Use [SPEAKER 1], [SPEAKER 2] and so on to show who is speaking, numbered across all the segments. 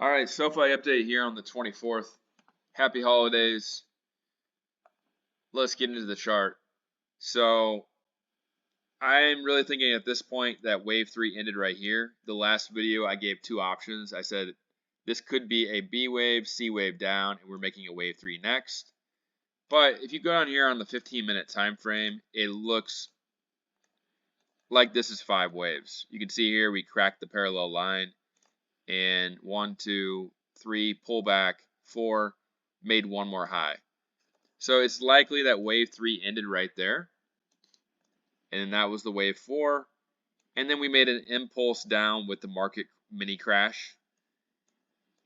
[SPEAKER 1] All right, Sofi update here on the 24th. Happy holidays. Let's get into the chart. So I'm really thinking at this point that wave 3 ended right here. The last video I gave two options. I said this could be a B wave, C wave down, and we're making a wave 3 next. But if you go down here on the 15-minute time frame, it looks like this is 5 waves. You can see here we cracked the parallel line, and 1, 2, 3, pull back, 4, made one more high. So it's likely that wave 3 ended right there, and that was the wave 4. And then we made an impulse down with the market mini crash.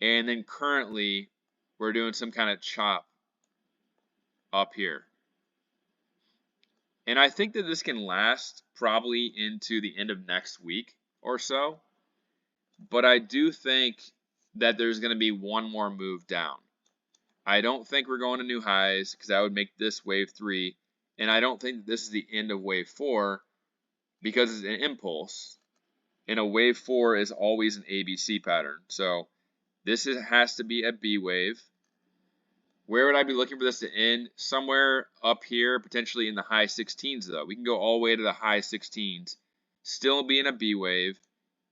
[SPEAKER 1] And then currently we're doing some kind of chop up here. And I think that this can last probably into the end of next week or so. But I do think that there's going to be one more move down. I don't think we're going to new highs because that would make this wave 3. And I don't think this is the end of wave 4 because it's an impulse. And a wave 4 is always an ABC pattern. So this has to be a B wave. Where would I be looking for this to end? Somewhere up here, potentially in the high 16s though. We can go all the way to the high 16s, still be in a B wave,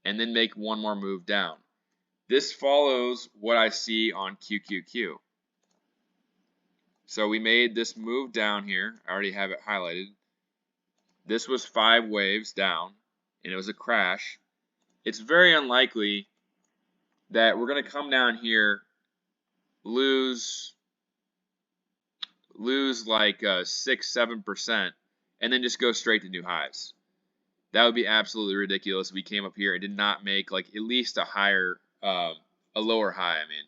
[SPEAKER 1] and then make one more move down. This follows what I see on QQQ. So we made this move down here. I already have it highlighted. This was 5 waves down, and it was a crash. It's very unlikely that we're going to come down here, lose like 6-7%, and then just go straight to new highs. That would be absolutely ridiculous if we came up here and did not make like at least a lower high. I mean,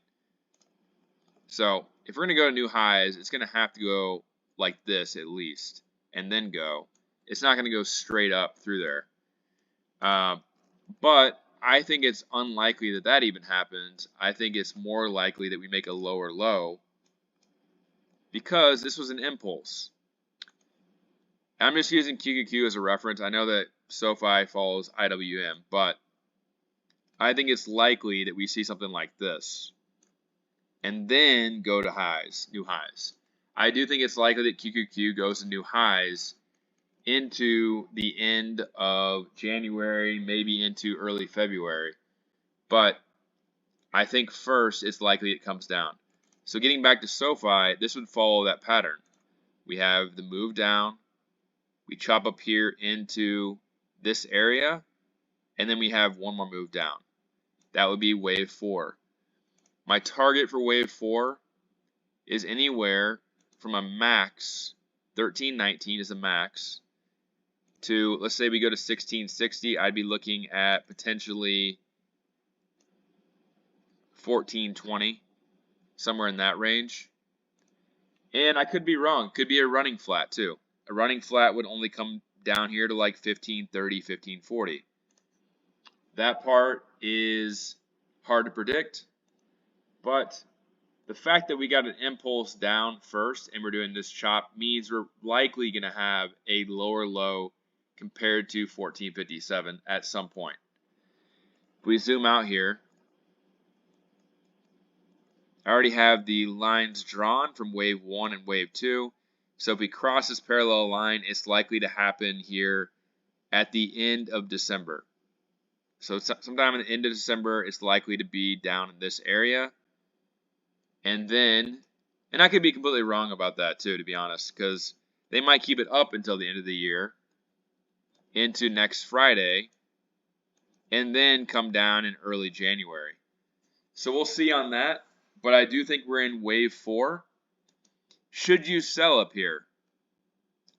[SPEAKER 1] so if we're going to go to new highs, it's going to have to go like this at least, and then go. It's not going to go straight up through there. But I think it's unlikely that that even happens. I think it's more likely that we make a lower low because this was an impulse. I'm just using QQQ as a reference. I know that Sofi follows IWM, but I think it's likely that we see something like this and then go to highs, new highs. I do think it's likely that QQQ goes to new highs into the end of January, maybe into early February. But I think first it's likely it comes down. So getting back to Sofi, this would follow that pattern. We have the move down, we chop up here into this area, and then we have one more move down. That would be wave 4. My target for wave 4 is anywhere from a max, 1319 is a max, to, let's say we go to 1660, I'd be looking at potentially 1420, somewhere in that range. And I could be wrong. Could be a running flat too. A running flat would only come down here to like 1530, 1540. That part is hard to predict, but the fact that we got an impulse down first and we're doing this chop means we're likely going to have a lower low compared to 1457 at some point. If we zoom out here, I already have the lines drawn from wave 1 and wave 2. So if we cross this parallel line, it's likely to happen here at the end of December. So sometime at the end of December, it's likely to be down in this area. And then, and I could be completely wrong about that too, to be honest, because they might keep it up until the end of the year, into next Friday, and then come down in early January. So we'll see on that, but I do think we're in wave 4. Should you sell up here?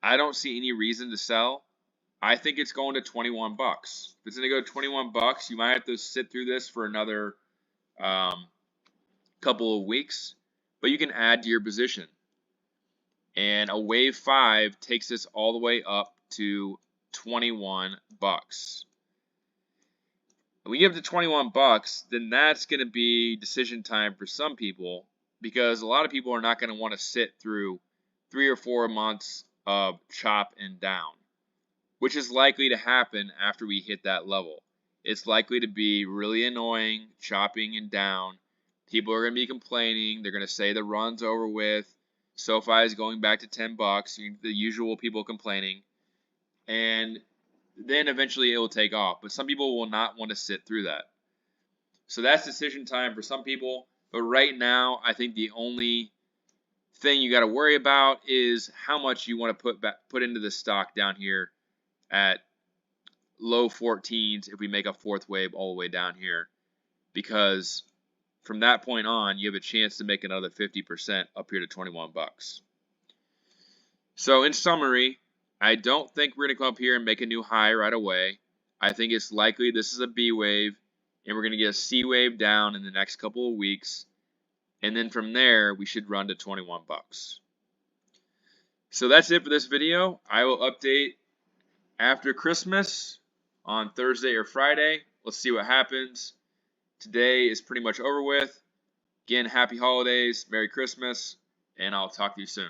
[SPEAKER 1] I don't see any reason to sell. I think it's going to 21 bucks. If it's going to go to 21 bucks, you might have to sit through this for another couple of weeks, but you can add to your position. And a wave 5 takes us all the way up to 21 bucks. When we get up to 21 bucks, then that's going to be decision time for some people, because a lot of people are not going to want to sit through 3 or 4 months of chop and down, which is likely to happen after we hit that level. It's likely to be really annoying, chopping and down People are going to be complaining. They're going to say the run's over with. SoFi is going back to $10. The usual people complaining. And then eventually it will take off. But some people will not want to sit through that. So that's decision time for some people. But right now, I think the only thing you got to worry about is how much you want to put into the stock down here at low 14s if we make a fourth wave all the way down here, because from that point on you have a chance to make another 50% up here to 21 bucks. So in summary, I don't think we're going to come up here and make a new high right away. I think it's likely this is a B wave and we're going to get a C wave down in the next couple of weeks, and then from there we should run to 21 bucks. So that's it for this video. I will update after Christmas on Thursday or Friday. Let's see what happens. Today is pretty much over with. Again, happy holidays, Merry Christmas, and I'll talk to you soon.